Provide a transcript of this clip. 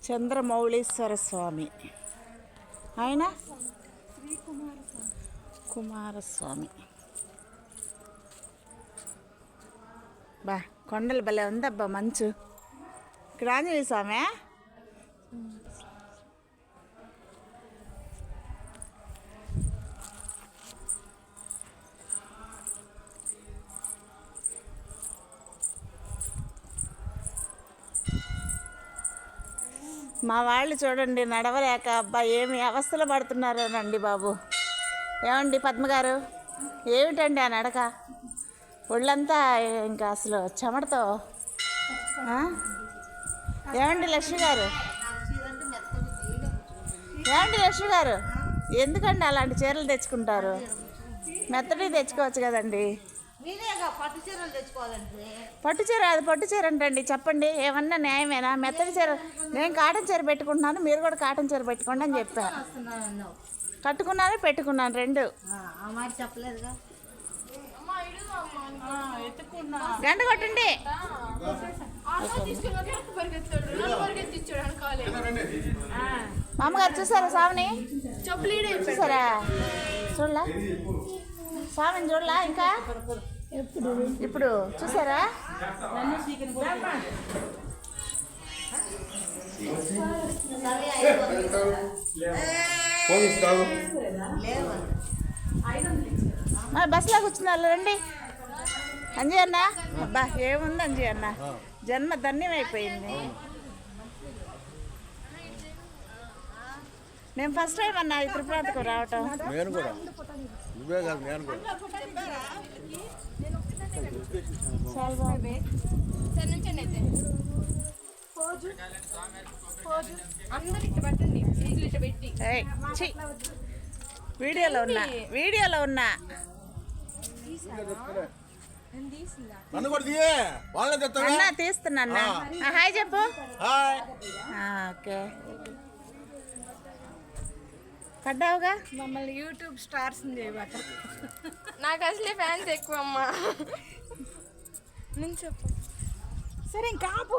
చంద్రమౌళీశ్వర స్వామి, ఆయన కుమారస్వామి. బా కొండలు భలే ఉందబ్బా మంచు. ఇక్కడ ఆంజనేయ స్వామి. మా వాళ్ళు చూడండి నడవలేక అబ్బా ఏమి అవస్థలు పడుతున్నారోనండి బాబు. ఏమండి పద్మగారు, ఏమిటండి ఆ నడక? ఒళ్ళంతా ఇంకా అసలు చెమటతో. ఏమండి లక్ష్మి గారు, ఏమండి లక్ష్మి గారు, ఎందుకండి అలాంటి చీరలు తెచ్చుకుంటారు? మెత్తడి తెచ్చుకోవచ్చు కదండి. పట్టు చీర, అది పట్టు చీర అంటండి. చెప్పండి, ఏమన్నా న్యాయమేనా? మెత్తడి చీర, నేను కాటన్ చీర పెట్టుకుంటున్నాను, మీరు కూడా కాటన్ చీర పెట్టుకోండి అని చెప్పాను. కట్టుకున్నాను, పెట్టుకున్నాను రెండు. గంట కొట్టండి. మా అమ్మగారు చూసారా స్వామిని? చూసారా? చూడలా స్వామిని, చూడలా ఇంకా? ఇప్పుడు చూసారా? బస్సులో కూర్చున్నారు రండి. అంజీ అన్న, అబ్బా ఏముంది అంజీ అన్న, జన్మ ధన్యమైపోయింది. మేము ఫస్ట్ టైం అన్న ఈ తిరుపతికి రావటం. వీడియోలో ఉన్నా అన్నా తీస్తున్నా. హాయ్ చెప్పు. ఓకే, పడ్డావుగా. మమ్మల్ని యూట్యూబ్ స్టార్స్ చేయబట్ట. నాకు అసలే ఫ్యాన్స్ ఎక్కువ అమ్మా. నేను చెప్పు. సరే ఇంకా ఆపు.